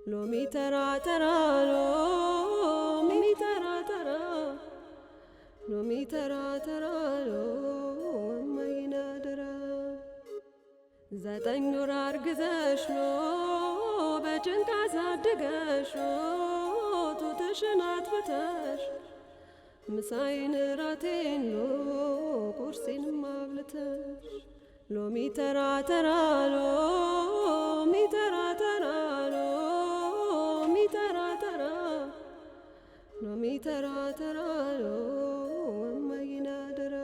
ሎሚ ተራ ተራ ሎሚ ተራ ተራ ሎሚ ተራ ተራ እማዬን አደራ 9 ወር አርግዘሽ በጭንቅ አሳድገሽ ጡትሽን አጥብተሽ ምሳዬን ራቴን ቁርሴንም አብልተሽ ሎሚ ተራ ተራ ሎሚ ተራ ተራ ሎሚ ተራ ተራ ሎሚ ተራ ተራ እማዬን አደራ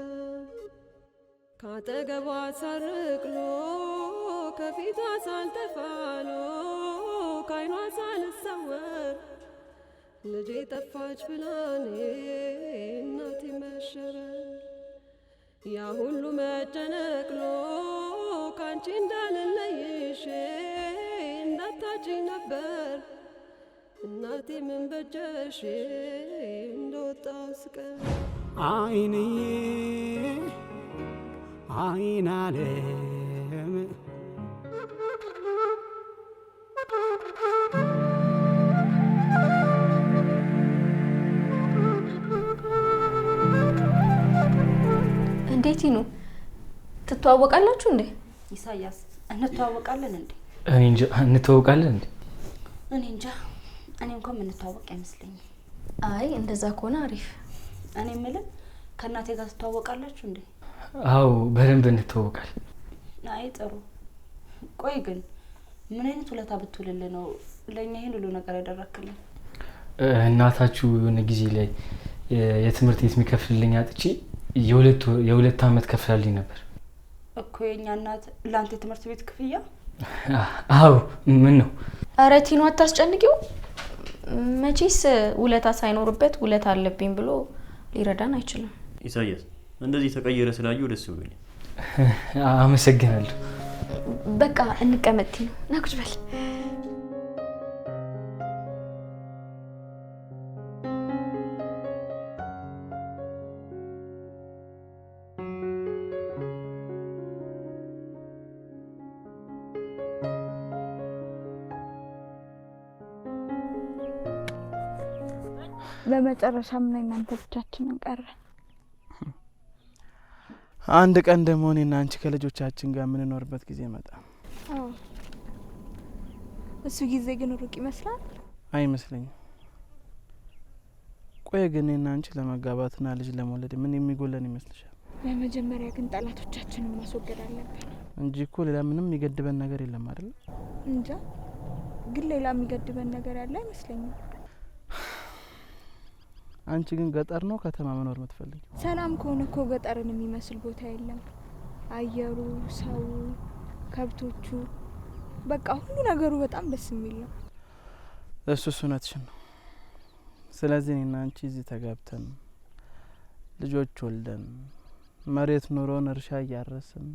ካጠገቧ ሳርቅሎ ከፊቷ ሳልጠፋ ካይኗ ሳልሰወር ልጄ ጠፋች ብላኔ እናቴ መሸበር ያ ሁሉ መጨነቅ ካንቺ እንዳልለይሽ እንዳታጭኝ ነበር እናቴ ምን በጀሽ እንደወጣው ስቀር አይንዬ አይን አለም እንዴት ይኑ ትተዋወቃላችሁ እንዴ? ኢሳያስ እንተዋወቃለን እንዴ? እኔ እንጃ እንተዋወቃለን እንዴ? እኔ እንጃ እኔ እንኳን እንተዋወቅ አይመስለኝም። አይ እንደዛ ከሆነ አሪፍ። እኔ የምልህ ከእናቴ ጋር ትተዋወቃላችሁ እንዴ? አዎ በደንብ እንተዋወቃለን። አይ ጥሩ። ቆይ ግን ምን አይነት ውለታ ብትውልልህ ነው ለኛ ይሄን ሁሉ ነገር ያደረክልኝ? እናታችሁ የሆነ ጊዜ ላይ የትምህርት ቤት የሚከፍልልኝ አጥቼ የሁለት አመት ከፍላልኝ ነበር እኮ የኛ እናት ላንተ ትምህርት ቤት ክፍያ? አዎ ምን ነው? አረ ቲኑ አታስጨንቂው። መቼስ ውለታ ሳይኖርበት ውለታ አለብኝ ብሎ ሊረዳን አይችልም። ኢሳያስ እንደዚህ ተቀየረ ስላየው ደስ ብሎኛል። አመሰግናለሁ። በቃ እንቀመጥ ቲኑ ና ቁጭ በል። በመጨረሻ ምን እናንተ ብቻችንን ቀረ። አንድ ቀን ደግሞ እኔና አንቺ ከልጆቻችን ጋር ምን እንኖርበት ጊዜ መጣ። እሱ ጊዜ ግን ሩቅ ይመስላል። አይመስለኝም። ቆይ ግን እኔና አንቺ ለመጋባትና ልጅ ለመውለድ ምን የሚጎለን ይመስልሻል? በመጀመሪያ ግን ጠላቶቻችንን ማስወገድ አለብን እንጂ እኮ ሌላ ምንም የሚገድበን ነገር የለም አይደል? እንጃ ግን ሌላ የሚገድበን ነገር ያለ አይመስለኝም። አንቺ ግን ገጠር ነው ከተማ መኖር የምትፈልጊ? ሰላም ከሆነ እኮ ገጠርን የሚመስል ቦታ የለም። አየሩ፣ ሰው፣ ከብቶቹ በቃ ሁሉ ነገሩ በጣም ደስ የሚል ነው። እሱስ እውነትሽን ነው። ስለዚህ እኔና አንቺ እዚህ ተጋብተን ልጆች ወልደን መሬት ኑሮን እርሻ እያረስን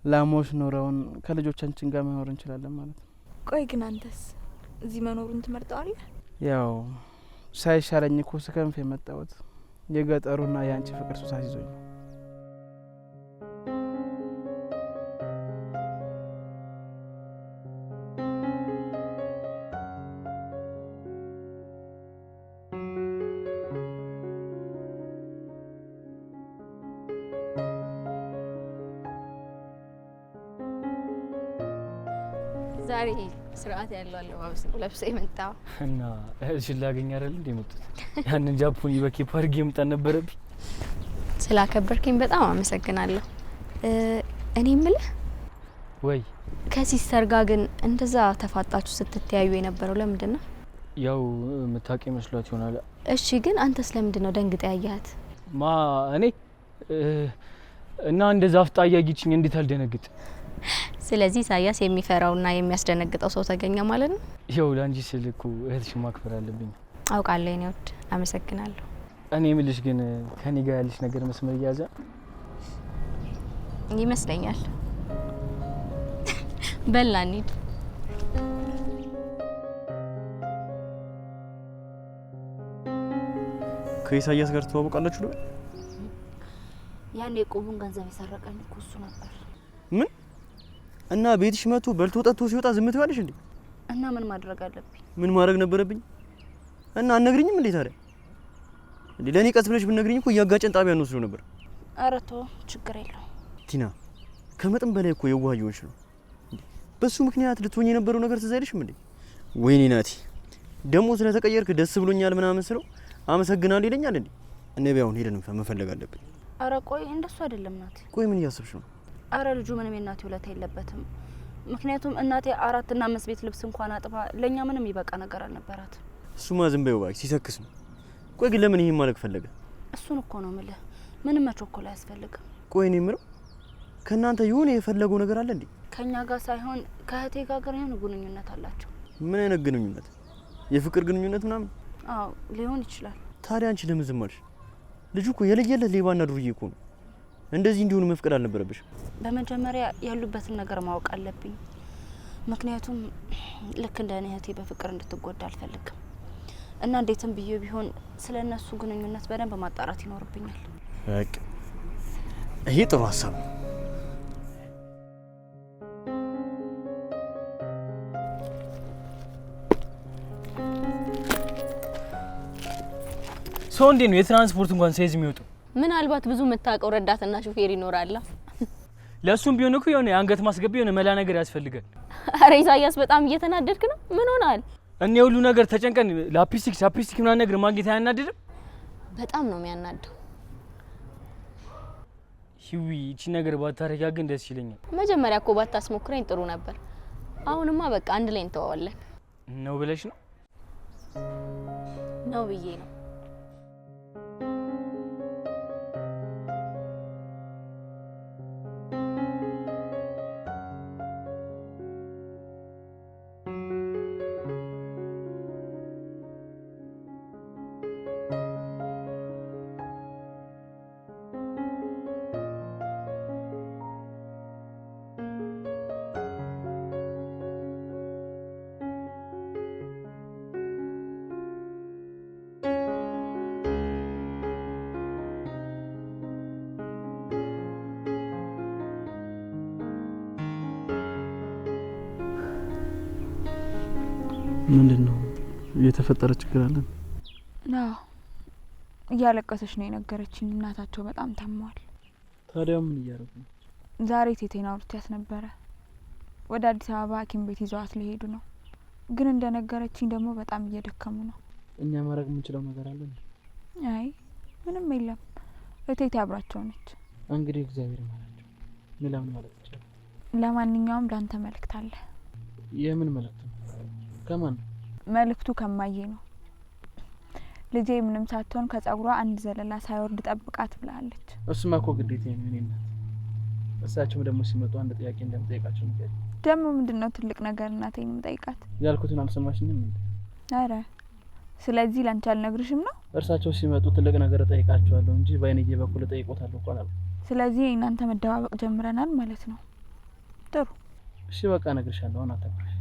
ላሞች ኑረውን ከልጆቻችን ጋር መኖር እንችላለን ማለት ነው። ቆይ ግን አንተስ እዚህ መኖሩን ትመርጠዋለህ? ያው ሳይሻለኝ እኮ ስከንፍ የመጣሁት የገጠሩና የአንቺ ፍቅር ሱስ ይዞኝ ነው። ዛሬ ስርዓት ያለው አለባበስ ነው ለብሰ የመጣው እና እሺ ላገኝ አይደል እንዴ መጥቶ ያንን ጃፖኒ በኬፕ አድርጌ መምጣት ነበረብኝ። ስላከበርከኝ በጣም አመሰግናለሁ። እኔ የምልህ ወይ ከሲስተር ጋር ግን እንደዛ ተፋጣችሁ ስትተያዩ የነበረው ለምንድን ነው? ያው መታቂ መስሏት ይሆናል። እሺ ግን አንተስ ለምንድን ነው ደንግጠ ያያት? እኔ እና እንደዛ አፍጣ ያጊችኝ እንዴት አልደነግጥ? ስለዚህ ኢሳያስ የሚፈራውና የሚያስደነግጠው ሰው ተገኘ ማለት ነው። ያው ላንጂ ስልኩ እህትሽ ማክበር አለብኝ። አውቃለሁ የኔ ወድ አመሰግናለሁ። እኔ የምልሽ ግን ከኔ ጋር ያለሽ ነገር መስመር እያዘ ይመስለኛል። በላ እንሂድ። ከኢሳያስ ጋር ተዋወቃላችሁ ነው? ያኔ ቆቡን ገንዘብ የሰረቀኝ እሱ ነበር። ምን? እና ቤትሽ መጥቶ በልቶ ጠጥቶ ሲወጣ ዝም ትያለሽ እንዴ? እና ምን ማድረግ አለብኝ? ምን ማድረግ ነበረብኝ? እና አነግሪኝም እንዴ ታዲያ? እንዴ ለኔ ቀስ ብለሽ ብትነግሪኝ እኮ እያጋጨን ጣቢያ ነው ወስዶ ነበር። ኧረ ተው ችግር የለው። ቲና ከመጠን በላይ እኮ የዋህ እየሆንሽ ነው። በሱ ምክንያት ልትሆኝ የነበረው ነገር ትዝ አይልሽም እንዴ? ወይኔ ናቲ ደግሞ ስለተቀየርክ ደስ ብሎኛል ምናምን ስለው አመሰግናለሁ ይለኛል እንዴ? እኔ ቢያውን ሄደን መፈለግ አለብን። ኧረ ቆይ እንደሱ አይደለም ናቲ። ቆይ ምን እያሰብሽ ነው? ኧረ ልጁ ምንም የእናቴ ውለታ የለበትም። ምክንያቱም እናቴ 4 እና 5 ቤት ልብስ እንኳን አጥባ ለኛ ምንም ይበቃ ነገር አልነበራት። እሱማ ዝም በይው እባክሽ ሲሰክስ ነው። ቆይ ግን ለምን ይሄን ማለቅ ፈለገ? እሱን እኮ ነው የምልህ። ምንም መቸኮል አያስፈልግም። ቆይ እኔ የምለው ከእናንተ የሆነ የፈለገው ነገር አለ እንዴ? ከኛ ጋር ሳይሆን ከእህቴ ጋር የሆነ ግንኙነት አላቸው። ምን አይነት ግንኙነት? የፍቅር ግንኙነት ምናምን? አዎ ሊሆን ይችላል። ታዲያ አንቺ ለምን ዝም አልሽ? ልጁ እኮ የለየለት ሌባና ዱርዬ እኮ ነው። እንደዚህ እንዲሆኑ መፍቀድ አልነበረብሽ። በመጀመሪያ ያሉበትን ነገር ማወቅ አለብኝ። ምክንያቱም ልክ እንደ እኔ እህቴ በፍቅር እንድትጎዳ አልፈልግም እና እንዴትም ብዬ ቢሆን ስለ እነሱ ግንኙነት በደንብ ማጣራት ይኖርብኛል። በቃ ይሄ ጥሩ ሀሳብ ነው። ሰው እንዴት ነው የትራንስፖርት እንኳን ሳይዝ የሚወጡ? ምናልባት ብዙ የምታውቀው ረዳትና ሹፌር ይኖራል። ለሱም ቢሆን እኮ የሆነ አንገት ማስገቢያ የሆነ መላ ነገር ያስፈልጋል። አረ ኢሳያስ በጣም እየተናደድክ ነው። ምን ሆናል? እኔ ሁሉ ነገር ተጨንቀን ላፒስቲክ ምናምን ነገር ማግኘት አያናድድም? በጣም ነው የሚያናደው። ሂዊ እቺ ነገር ባታረጋ ግን ደስ ይለኛል። መጀመሪያ እኮ ባታስሞክረኝ ጥሩ ነበር። አሁንማ በቃ አንድ ላይ እንተዋወለን ነው ብለሽ ነው? ነው ብዬ ነው። ምንድነው የተፈጠረ ችግር አለ? አዎ እያለቀሰች ነው የነገረችኝ። እናታቸው በጣም ታመዋል። ታዲያ ምን እያደረጉ ነው? ዛሬ ቴቴና አውርቻት ነበረ። ወደ አዲስ አበባ ሐኪም ቤት ይዘዋት ሊሄዱ ነው። ግን እንደነገረችኝ ደግሞ በጣም እየደከሙ ነው። እኛ ማድረግ የምንችለው ነገር አለ? አይ ምንም የለም። እቴቴ አብራቸው ነች። እንግዲህ እግዚአብሔር ይማራቸው። ምን ማለት ይችላል? ለማንኛውም ላንተ መልእክት አለ። የምን መልእክት ነው? ከማን? መልእክቱ ከማዬ ነው። ልጄ ምንም ሳትሆን ከጸጉሯ አንድ ዘለላ ሳይወርድ ጠብቃት ብላለች። እሱማ እኮ ግዴታዬ ነው። እኔና እሳቸው ደግሞ ሲመጡ አንድ ጥያቄ እንደምጠይቃቸው ነገር ደግሞ ምንድነው ትልቅ ነገር እናቴን የምጠይቃት? ያልኩትን አልሰማሽኝም እንዴ? አረ ስለዚህ ላንቺ አልነግርሽም ነው? እርሳቸው ሲመጡ ትልቅ ነገር ጠይቃቸዋለሁ እንጂ ባይነዬ በኩል ጠይቆታለሁ እኮ አላልኩም። ስለዚህ እናንተ መደባበቅ ጀምረናል ማለት ነው። ጥሩ እሺ በቃ እነግርሻለሁ። አሁን አታውቅሽ።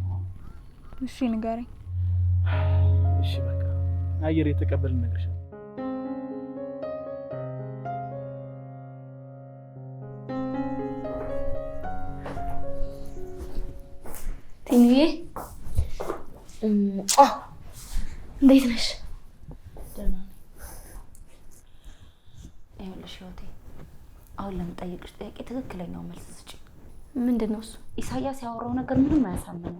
እሺ ንገረኝ። እሺ በቃ አየር የተቀበልን እነግርሻለሁ። ቲኒዬ እንዴት ነሽ? ደህና ነኝ። ይኸውልሽ ህይወቴ፣ አሁን ለምጠይቅሽ ጥያቄ ትክክለኛው መልስ ስጪ። ምንድነው እሱ? ኢሳያስ ያወራው ነገር ምንም አያሳምንም።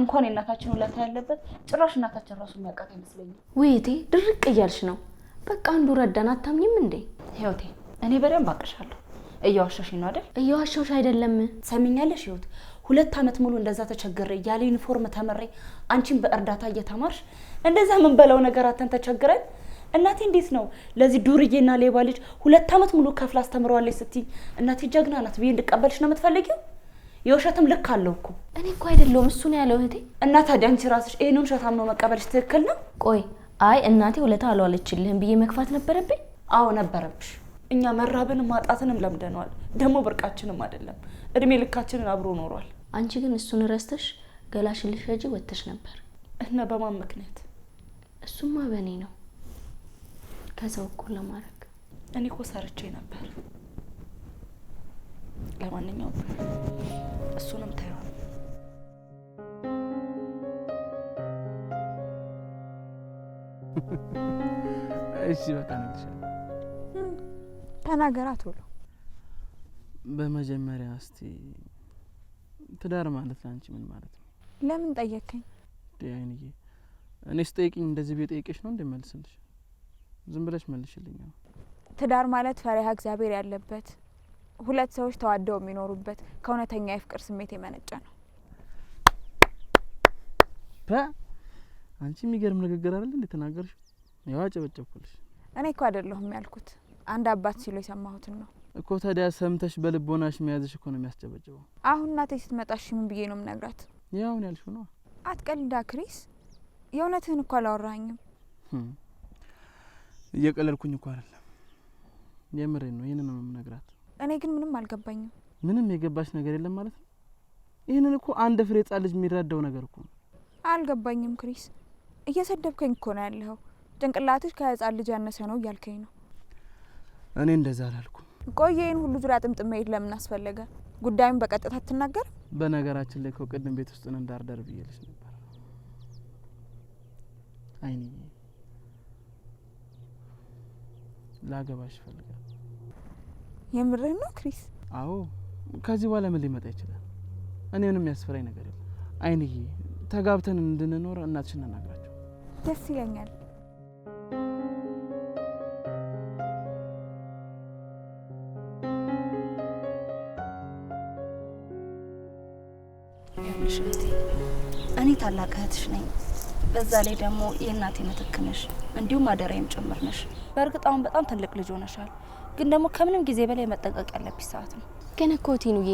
እንኳን የእናታችን ውለታ ያለበት ጭራሽ እናታችን ራሱ የሚያውቃት አይመስለኝም። ውይቴ ድርቅ እያልሽ ነው። በቃ አንዱ ረዳን አታምኝም እንዴ? ህይወቴ እኔ በደንብ አውቅሻለሁ። እየዋሸሽኝ ነው አይደል? እየዋሸሁሽ አይደለም። ሰሚኛለሽ ህይወት፣ 2 አመት ሙሉ እንደዛ ተቸግሬ ያለ ዩኒፎርም ተመሬ አንቺን በእርዳታ እየተማርሽ እንደዛ ምን በለው ነገር አተን ተቸግረን እናቴ እንዴት ነው ለዚህ ዱርዬና ሌባ ልጅ 2 አመት ሙሉ ከፍላ አስተምረዋለች ስትይ እናቴ ጀግና ናት ብዬ እንድቀበልሽ ነው የምትፈልጊው? የውሸትም ልክ አለው እኮ። እኔ እኮ አይደለሁም እሱ ነው ያለው እህቴ። እና ታዲያ አንቺ ራስሽ ይሄንን ውሸታም ነው መቀበልሽ ትክክል ነው? ቆይ አይ እናቴ ውለታ አልዋለችልህም ብዬ መግፋት ነበረብኝ? አዎ ነበረብሽ። እኛ መራብንም ማጣትንም ለምደነዋል። ደግሞ ብርቃችንም አይደለም፣ እድሜ ልካችንን አብሮ ኖሯል። አንቺ ግን እሱን ረስተሽ ገላሽን ልትሸጂ ወጥተሽ ነበር። እና በማን ምክንያት? እሱማ በእኔ ነው፣ ከሰው እኩል ለማድረግ። እኔ እኮ ሰርቼ ነበር። ለማንኛውም እሱንም ታየው። እሺ በቃ ነግርሻለሁ። ተናገራ ቶሎ። በመጀመሪያ እስቲ ትዳር ማለት ለአንቺ ምን ማለት ነው? ለምን ጠየከኝ? ዲያንዬ እኔ ስጠይቅኝ እንደዚህ ቢጠይቅሽ ነው እንደመልስልሽ? ዝም ብለሽ መልሽልኝ። ትዳር ማለት ፈሪሃ እግዚአብሔር ያለበት ሁለት ሰዎች ተዋደው የሚኖሩበት ከእውነተኛ የፍቅር ስሜት የመነጨ ነው። አንቺ የሚገርም ንግግር አይደል እንዴ ተናገርሽ? ያው አጨበጨብኩልሽ። እኔ እኮ አይደለሁም ያልኩት አንድ አባት ሲሉ የሰማሁትን ነው እኮ። ታዲያ ሰምተሽ በልቦናሽ መያዝሽ እኮ ነው የሚያስጨበጭበው። አሁን እናቴ ስትመጣሽ ምን ብዬ ነው የምነግራት? ያው ነው ያልሽው ነው። አትቀልዳ ክሪስ፣ የእውነትህን እኮ አላወራኸኝም። እየቀለልኩኝ እኮ አይደለም፣ የምሬን ነው። ይሄንን ነው የምነግራት። እኔ ግን ምንም አልገባኝም። ምንም የገባሽ ነገር የለም ማለት ነው? ይሄንን እኮ አንድ ፍሬ ሕጻን ልጅ የሚረዳው ነገር እኮ ነው። አልገባኝም ክሪስ፣ እየሰደብከኝ እኮ ነው ያለኸው። ጭንቅላትሽ ከሕጻን ልጅ ያነሰ ነው እያልከኝ ነው። እኔ እንደዛ አላልኩም። ቆየን ሁሉ ዙሪያ ጥምጥም መሄድ ለምን አስፈለገ? ጉዳዩን በቀጥታ አትናገር? በነገራችን ላይ እኮ ቅድም ቤት ውስጥ እንዳርዳር ብዬልሽ ነበር። አይኔ ላገባሽ ፈልጋለሁ። የምርህን ነው ክሪስ? አዎ። ከዚህ በኋላ ምን ሊመጣ ይችላል? እኔ ምንም የሚያስፈራኝ ነገር የለም። አይንዬ ተጋብተን እንድንኖር እናትሽን እናናግራቸው። ደስ ይለኛል። እኔ ታላቅ እህትሽ ነኝ። በዛ ላይ ደግሞ የእናቴ ምትክ ነሽ፣ እንዲሁም አደራዬም ጭምር ነሽ። በእርግጥ አሁን በጣም ትልቅ ልጅ ሆነሻል፣ ግን ደግሞ ከምንም ጊዜ በላይ መጠንቀቅ ያለብሽ ሰዓት ነው። ግን እኮ ቲኑዬ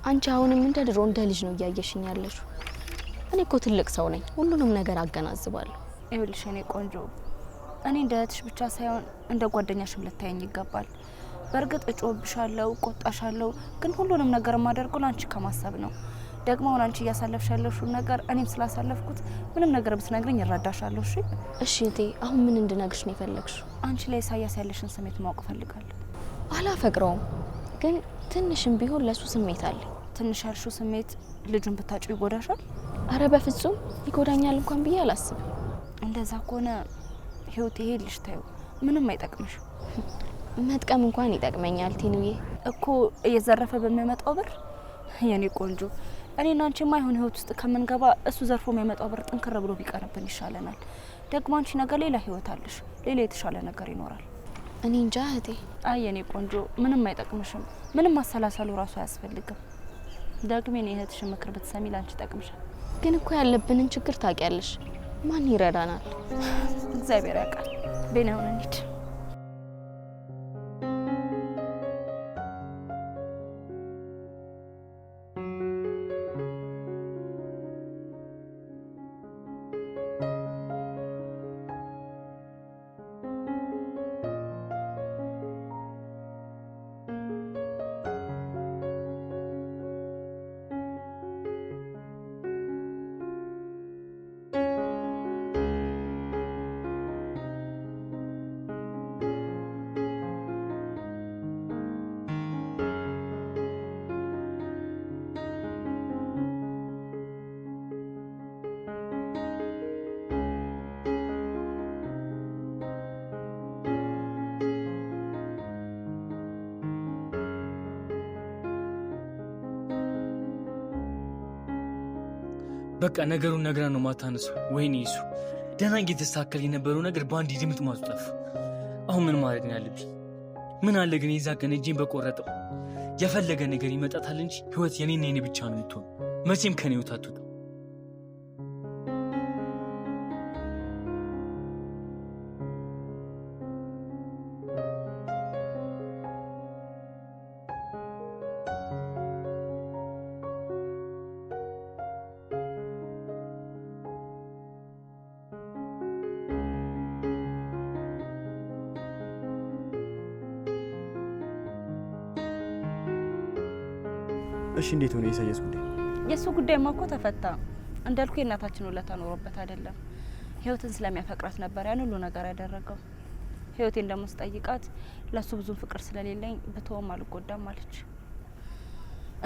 አንቺ አሁንም እንደ ድሮ እንደ ልጅ ነው እያየሽኝ ያለሽው። እኔ እኮ ትልቅ ሰው ነኝ፣ ሁሉንም ነገር አገናዝባለሁ። ይኸውልሽ እኔ ቆንጆ፣ እኔ እንደ እህትሽ ብቻ ሳይሆን እንደ ጓደኛሽም ልታየኝ ይገባል። በእርግጥ እጮህብሻለሁ፣ ቆጣሻለሁ፣ ግን ሁሉንም ነገር የማደርገው ለአንቺ ከማሰብ ነው። ደግሞ አሁን አንቺ እያሳለፍሽ ያለሽውን ነገር እኔም ስላሳለፍኩት ምንም ነገር ብትነግሪኝ እረዳሻለሁ። እሺ እሺ እቴ፣ አሁን ምን እንድነግርሽ ነው የፈለግሽው? አንቺ ላይ ኢሳያስ ያለሽን ስሜት ማወቅ እፈልጋለሁ። አላፈቅረውም፣ ግን ትንሽም ቢሆን ለሱ ስሜት አለ። ትንሽ ያልሽው ስሜት ልጁን ብታጭው ይጎዳሻል? አረ በፍጹም ይጎዳኛል እንኳን ብዬ አላስብም። እንደዛ ከሆነ ህይወት ይሄ ልጅ ታዩ ምንም አይጠቅምሽ። መጥቀም እንኳን ይጠቅመኛል ቲኑዬ። እኮ እየዘረፈ በሚያመጣው ብር የኔ ቆንጆ፣ እኔና አንቺ ማይሆን ህይወት ውስጥ ከምንገባ እሱ ዘርፎ የሚያመጣው ብር ጥንክር ብሎ ቢቀርብን ይሻለናል። ደግሞ አንቺ ነገር ሌላ ህይወት አለሽ፣ ሌላ የተሻለ ነገር ይኖራል። እኔ እንጃ እህቴ። አይ የኔ ቆንጆ፣ ምንም አይጠቅምሽም። ምንም ማሰላሰሉ ራሱ አያስፈልግም። ደግሞ የኔ እህትሽን ምክር ብትሰሚ ላንቺ ይጠቅምሻል። ግን እኮ ያለብንን ችግር ታውቂያለሽ። ማን ይረዳናል? እግዚአብሔር ያውቃል። ቤና ሆነ እንሂድ። በቃ ነገሩን ነግረን ነው ማታነሱ። ወይኔ ይሱ ደህና እየተስተካከለ የነበረው ነገር በአንድ ድምጥ ማስጠፍ። አሁን ምን ማድረግ ነው ያለብኝ? ምን አለ ግን የዛ ቀን እጄን በቆረጠው። የፈለገ ነገር ይመጣታል እንጂ ህይወት የኔና የኔ ብቻ ነው የምትሆን። መቼም ከኔ ህይወት አትወጣም። እሺ እንዴት ሆነ የኢሳያስ ጉዳይ? የሱ ጉዳይማ እኮ ተፈታ። እንዳልኩ የእናታችን ውለታ ኖሮበት አይደለም፣ ህይወትን ስለሚያፈቅራት ነበር ያን ሁሉ ነገር ያደረገው። ህይወቴን ደግሞ ስጠይቃት ለሱ ብዙ ፍቅር ስለሌለኝ ብተውም አልጎዳም አለች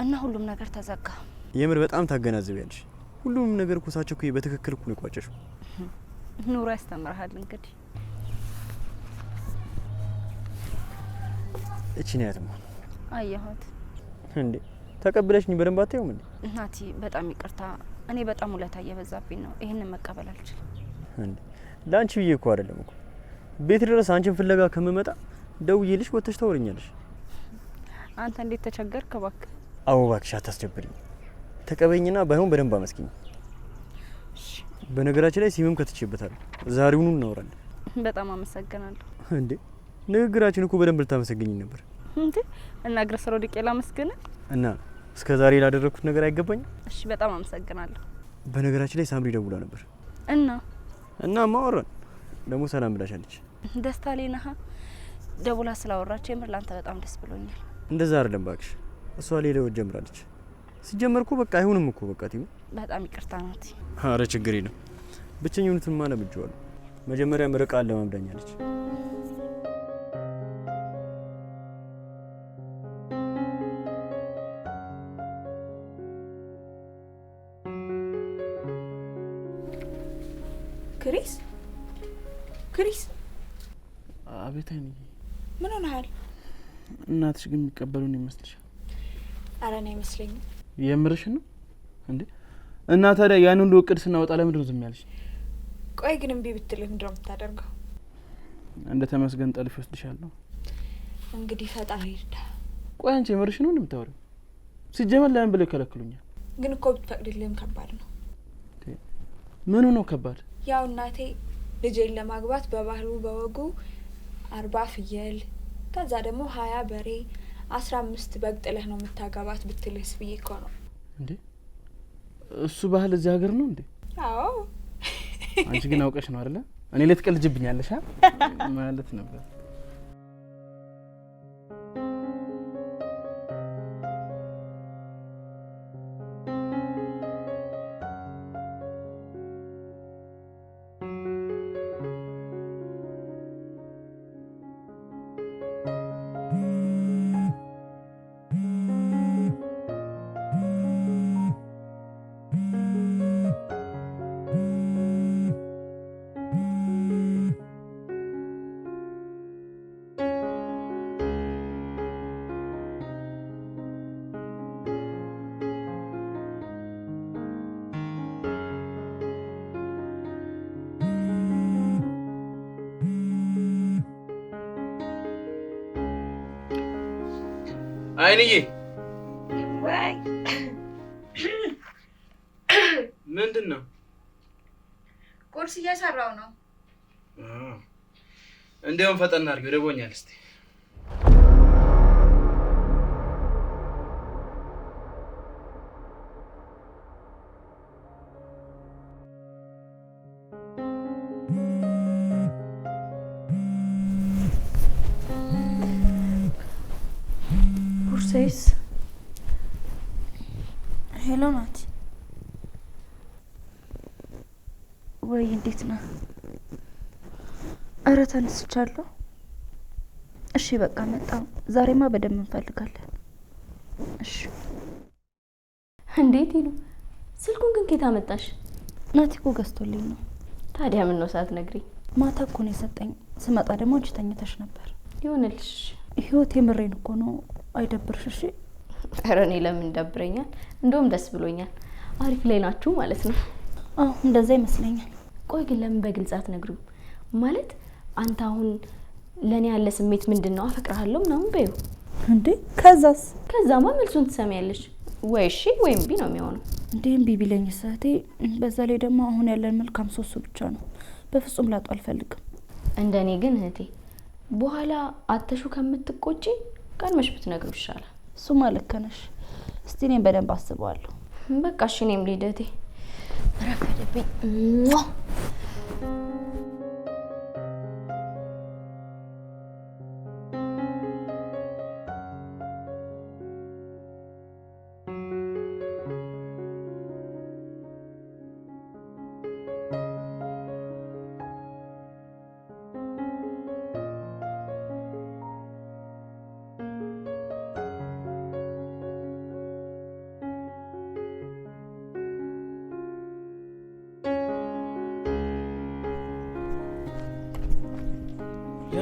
እና ሁሉም ነገር ተዘጋ። የምር በጣም ታገናዝቢያለሽ። ሁሉም ነገር እኮ ሳቸው በትክክል እኮ ነው የቋጨሽው። ኑሮ ያስተምርሃል እንግዲህ። እቺ ነው ያትማ አየኋት እንዴ ተቀበለሽኝ በደንብ አታዩም እንዴ ናቲ በጣም ይቅርታ እኔ በጣም ውለታ እየበዛብኝ ነው ይሄንን መቀበል አልችልም እንዴ ላንቺ ብዬ እኮ አይደለም እኮ ቤት ድረስ አንቺን ፍለጋ ከመመጣ ደውዬልሽ ወጥተሽ ታወሪኛለሽ አንተ እንዴት ተቸገርክ እባክህ አዎ እባክሽ አታስጀብሪኝ ተቀበይኝና ባይሆን በደንብ አመስግኝ በነገራችን ላይ ሲምም ከትቼበታለሁ ዛሬውኑ እናወራለን በጣም አመሰግናለሁ እንዴ ንግግራችን እኮ በደንብ ልታመሰግኝ ነበር እንዴ እና ግረሰሮ ዲቄላ መስገነ እና እስከ ዛሬ ላደረኩት ነገር አይገባኝም እሺ በጣም አመሰግናለሁ በነገራችን ላይ ሳምሪ ደውላ ነበር እና ማወራን ደግሞ ሰላም ብላሻለች ደስታ ላይ ነህ ደውላ ስላወራች የምር ላንተ በጣም ደስ ብሎኛል እንደዛ አይደለም ባክሽ እሷ ሌላ ወድ ጀምራለች ሲጀመር እኮ በቃ አይሆንም እኮ በቃ ቲሙ በጣም ይቅርታ ናት አረ ችግር የለም ብቸኝነቱን ማለ ብቻዋል መጀመሪያ ምርቃ ለማምዳኛለች ክሪስ አቤት አይኔ ምን ሆነሃል እናትሽ ግን የሚቀበሉን ይመስልሻል አረ ነው አይመስለኝም የምርሽ ነው እንዴ እና ታዲያ ያን ሁሉ እቅድ ስናወጣ ለምንድን ነው ዝም ያልሽ ቆይ ግን እምቢ ብትልህ ምንድን ነው የምታደርገው እንደ ተመስገን ጠልፍ ወስድሻለሁ እንግዲህ ፈጣሪ ይርዳ ቆይ አንቺ የምርሽ ነው እንደምታወሪው ሲጀመር ለምን ብለው ይከለክሉኛል ግን እኮ ብትፈቅድልህም ከባድ ነው ምኑ ነው ከባድ ያው እናቴ ልጄን ለማግባት በባህሉ በወጉ 40 ፍየል ከዛ ደግሞ 20 በሬ 15 በግ ጥለህ ነው የምታገባት ብትልህስ ብዬ እኮ ነው እንዴ እሱ ባህል እዚህ ሀገር ነው እንዴ አዎ አንቺ ግን አውቀሽ ነው አይደለ እኔ ልትቀልጅብኛለሽ ማለት ነበር አይንዬ ወይ ምንድነው ቁርስ እየሰራው ነው እንደውም ፈጠን አድርጊ ወደቦኛል እስቲ ሄሎ ናት ወይ እንዴት ነህ አረ ተነስቻለሁ እሺ በቃ መጣሁ ዛሬማ በደንብ እንፈልጋለን እሺ እንዴት ይሉ ስልኩን ግን ከታ መጣሽ ናቲ እኮ ገዝቶልኝ ነው ታዲያ ምን ነው ሳትነግሪኝ ማታ እኮ ነው የሰጠኝ ስመጣ ደግሞ አንቺ ተኝተሽ ነበር ይሁንልሽ ህይወት የምሬን እኮ ነው አይደብርሽ እሺ ኧረ እኔ ለምን ደብረኛል እንደውም ደስ ብሎኛል አሪፍ ላይ ናችሁ ማለት ነው አዎ እንደዛ ይመስለኛል ቆይ ግን ለምን በግልጽ አትነግሪው ማለት አንተ አሁን ለኔ ያለ ስሜት ምንድነው አፈቅርሃለሁ ምናምን በዩ እንዴ ከዛማ መልሱን ትሰሚያለሽ ወይ እሺ ወይም ቢ ነው የሚሆነው እንዴ እምቢ ቢለኝ ሰዓቴ በዛ ላይ ደግሞ አሁን ያለን መልካም ሶሱ ብቻ ነው በፍጹም ላጡ አልፈልግም እንደኔ ግን እህቴ በኋላ አተሹ ከምትቆጪ ቀድመሽ ብትነግሪው ይሻላል እሱማ ልክ ነሽ እስቲ እኔም በደንብ አስበዋለሁ በቃ እሺ እኔም ልሂድ እህቴ ረፈደብኝ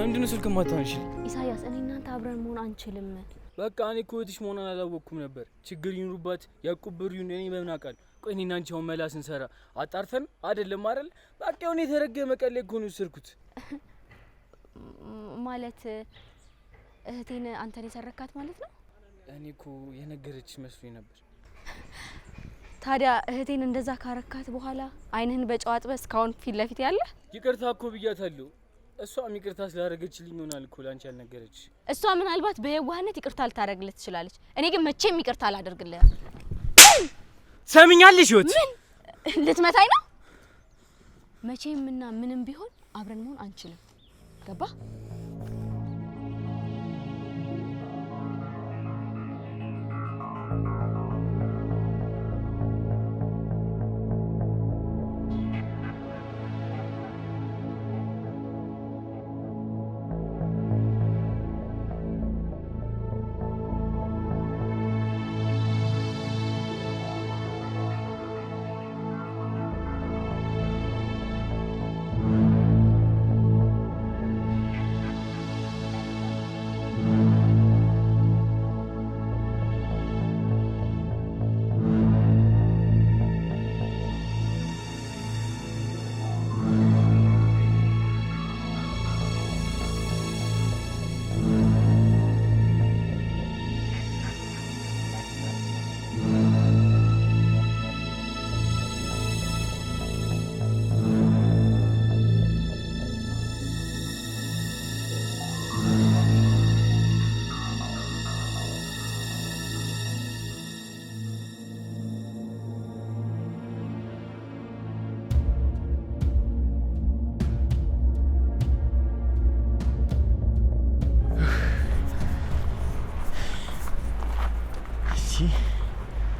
ለምንድን ነው ስልክ ማታንሽ? ኢሳያስ እኔ እናንተ አብረን መሆን አንችልም። በቃ እኔ እኮ እህትሽ መሆኗን አላወቅኩም ነበር። ችግር ይኑርባት ያቁብር ይሁን እኔ በምን አውቃለሁ? ቆይ እኔና አንቺ አሁን መላ ስንሰራ አጣርተን አይደለም አይደል? በቃ የሆነ የተረገመ ቀን ላይ እኮ ነው የወሰድኩት። ማለት እህቴን አንተን የሰረካት ማለት ነው? እኔ እኮ የነገረችሽ መስሎኝ ነበር። ታዲያ እህቴን እንደዛ ካረካት በኋላ አይንህን በጨው አጥበህ እስካሁን ፊት ለፊት ያለ? ይቅርታ እኮ ብያታለሁ። እሷም ይቅርታ ስላደረገችልኝ ይሆናል እኮ ላንቺ ያልነገረች። እሷ ምናልባት በየዋህነት ይቅርታ ልታደርግልህ ትችላለች። እኔ ግን መቼም ይቅርታ አላደርግልህም። ሰሚኛለሽ? ህይወት ምን ልትመታኝ ነው? መቼም እና ምንም ቢሆን አብረን መሆን አንችልም። ገባ?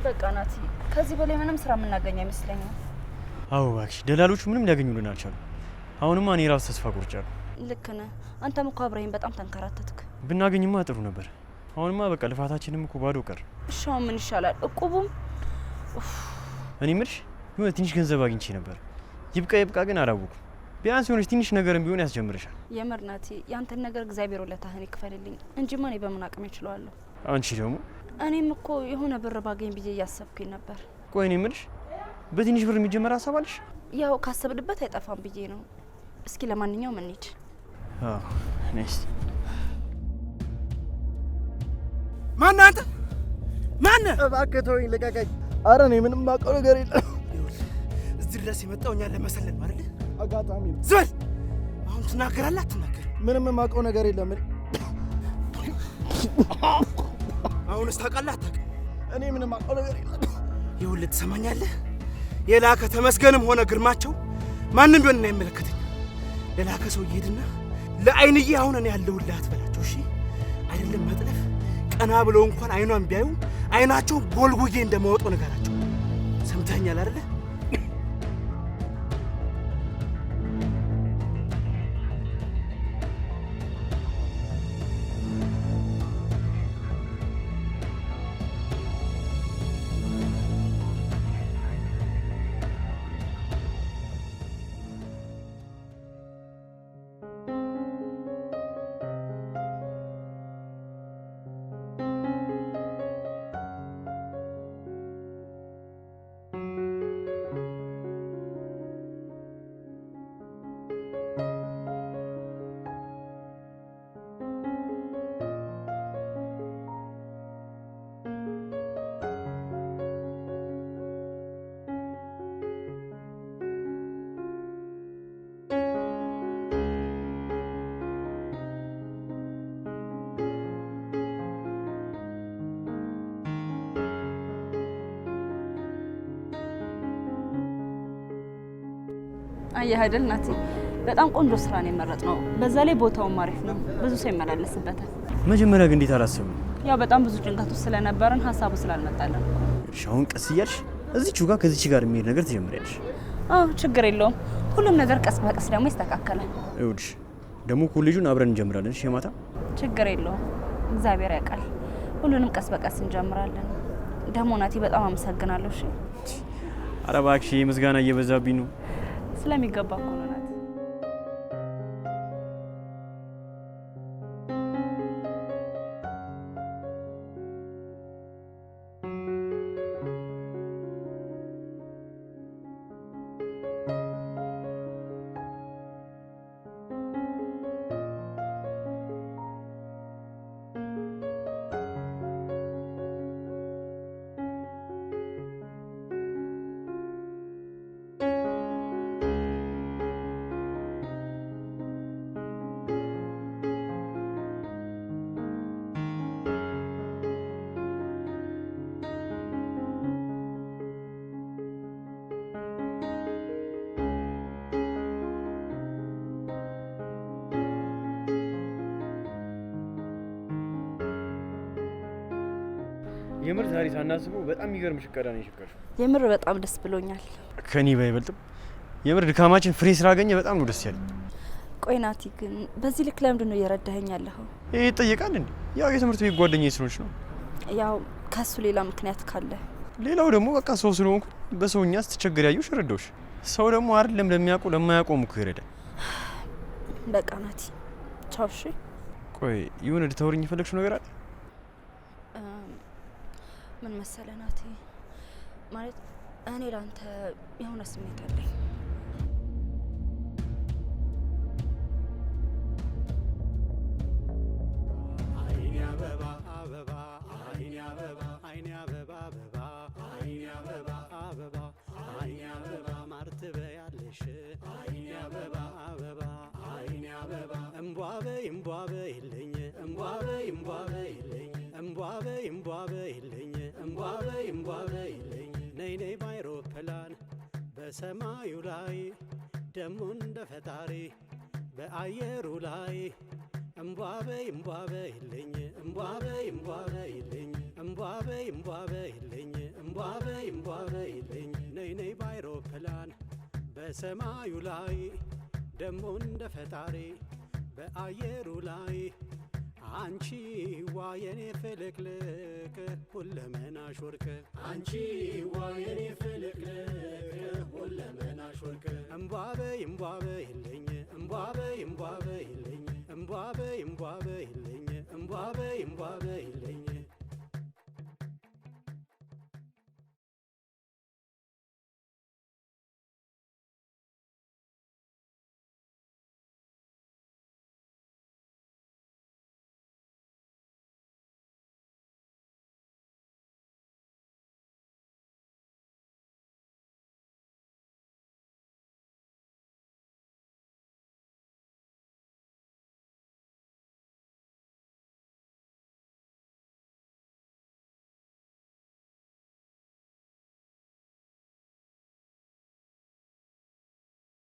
በቃ ናቲ፣ ከዚህ በላይ ምንም ስራ የምናገኝ አይመስለኝም። አዎ እባክሽ፣ ደላሎቹ ምንም ሊያገኙልን አልቻሉም። አሁንማ እኔ ራስ ተስፋ ቆርጫለሁ። ልክ ነህ። አንተም እኮ አብረኸኝ በጣም ተንከራተትክ። ብናገኝማ ጥሩ ነበር። አሁንማ በቃ ልፋታችንም እኮ ባዶ ቀር። እሺ አሁን ምን ይሻላል? እቁቡም እኔ ምልሽ የሆነ ትንሽ ገንዘብ አግኝቼ ነበር። ይብቃ ግን አላወኩም። ቢያንስ የሆነች ትንሽ ነገርም ቢሆን ያስጀምርሻል። የምር ናቲ፣ ያንተን ነገር እግዚአብሔር ውለታህን ይክፈልልኝ እንጂማ እኔ በምን አቅም እችላለሁ? አንቺ ደግሞ እኔም እኮ የሆነ ብር ባገኝ ብዬ እያሰብኩኝ ነበር። ቆይ እኔ የምልሽ በትንሽ ብር የሚጀመር ሀሳብ አለሽ? ያው ካሰብንበት አይጠፋም ብዬ ነው። እስኪ ለማንኛውም እንሂድ። አዎ ነስ ማን አንተ? ማን? እባክህ ተወኝ፣ ልቀቀኝ። አረ እኔ ምንም የማውቀው ነገር የለም። እዚህ ድረስ የመጣው እኛን ለመሰለል ነው አይደል? አጋጣሚ ነው። ዝም በል። አሁን ትናገራለህ አትናገር? ምንም የማውቀው ነገር የለም። አሁንስ ታውቃለህ አታውቅም? እኔ ምንም የማውቀው ነገር የለም። ይኸውልህ ትሰማኛለህ? የላከ ተመስገንም ሆነ ግርማቸው ማንም ቢሆን አይመለከተኝ። ለላከ ሰው ይሄድና ለአይንዬ አሁን እኔ ያለሁልህ አትበላቸው። እሺ አይደለም መጥለፍ ቀና ብለው እንኳን አይኗን ቢያዩ አይናቸው ጎልጉዬ እንደማወጡ ነገራቸው። ሰምተኛል አይደለ? አየህ አይደል ናቲ፣ በጣም ቆንጆ ስራ ነው የመረጥነው። በዛ ላይ ቦታውም አሪፍ ነው፣ ብዙ ሰው ይመላለስበታል። መጀመሪያ ግን እንዴት አላሰብም? ያው በጣም ብዙ ጭንቀት ውስጥ ስለነበረን ሀሳቡ ስላልመጣለን። እሺ አሁን ቀስ እያልሽ እዚህቹ ጋር ከዚህች ጋር የሚሄድ ነገር ትጀምሪያለሽ። አዎ ችግር የለውም፣ ሁሉም ነገር ቀስ በቀስ ደግሞ ይስተካከላል። ይኸውልሽ ደግሞ ኮሌጁን አብረን እንጀምራለን። እሺ የማታ ችግር የለውም፣ እግዚአብሔር ያውቃል። ሁሉንም ቀስ በቀስ እንጀምራለን። ደግሞ ናቲ በጣም አመሰግናለሁ። እሺ ኧረ እባክሽ ምስጋና እየበዛብኝ ነው። ስለሚገባ እኮ ነው ናቲ። የምር ዛሬ ሳናስበው በጣም የሚገርም ሽቀዳ ነው የሸቀድሽው። የምር በጣም ደስ ብሎኛል። ከኔ ባይበልጥም የምር ድካማችን ፍሬ ስላገኘ በጣም ነው ደስ ያለኝ። ቆይ ናቲ ግን በዚህ ልክ ለምንድን ነው እየረዳኸኝ ያለኸው? ይሄ ይጠየቃል እንዴ? ያው የትምህርት ቤት ጓደኛዬ ስለሆንሽ ነው። ያው ከሱ ሌላ ምክንያት ካለ? ሌላው ደግሞ በቃ ሰው ስለሆንኩ በሰውኛ ስትቸገር ያየሁሽ ረዳሁሽ። ሰው ደግሞ አይደለም ለሚያውቁ ለማያውቁም እኮ ይረዳል። በቃ ናቲ ቻው። እሺ ቆይ የሆነ ልታወሪኝ የፈለግሽው ነገር አለ? ምን መሰለህ ናቲ፣ ማለት እኔ ላንተ የሆነ ስሜት አለኝ። አይኔ አበባ አበባ አይኔ አበባ አይኔ አበባ አበባ አይኔ አበባ አበባ አይኔ አበባ ማርትበያለሽ አይኔ አበባ አበባ አይኔ አበባ እምቧበ እምቧበ ይለኝ እምቧበ እምቧበ ይለኝ እምቧበ እምቧበ ይለኝ እምቧበ እምቧበ ይለኝ ነይ ነይ ባይሮፕላን በሰማዩ ላይ ደሞ እንደ ፈጣሪ በአየሩ ላይ እምቧበ እምቧበ ይለኝ እምቧበ እምቧበ ይለኝ እምቧበ እምቧበ ይለኝ እምቧበ እምቧበ ይለኝ ነይ ነይ ባይሮፕላን በሰማዩ ላይ ደሞ እንደ ፈጣሪ በአየሩ ላይ አንቺ ዋ የኔ ፍልቅልቅ ሁለመናሽ ወርቅ አንቺ ዋ የኔ ፍልቅልቅ ሁለመናሽ ወርቅ እምቧበ እምቧበ ይለኝ እምቧበ እምቧበ ይለኝ እምቧበ እምቧበ ይለኝ እምቧበ እምቧበ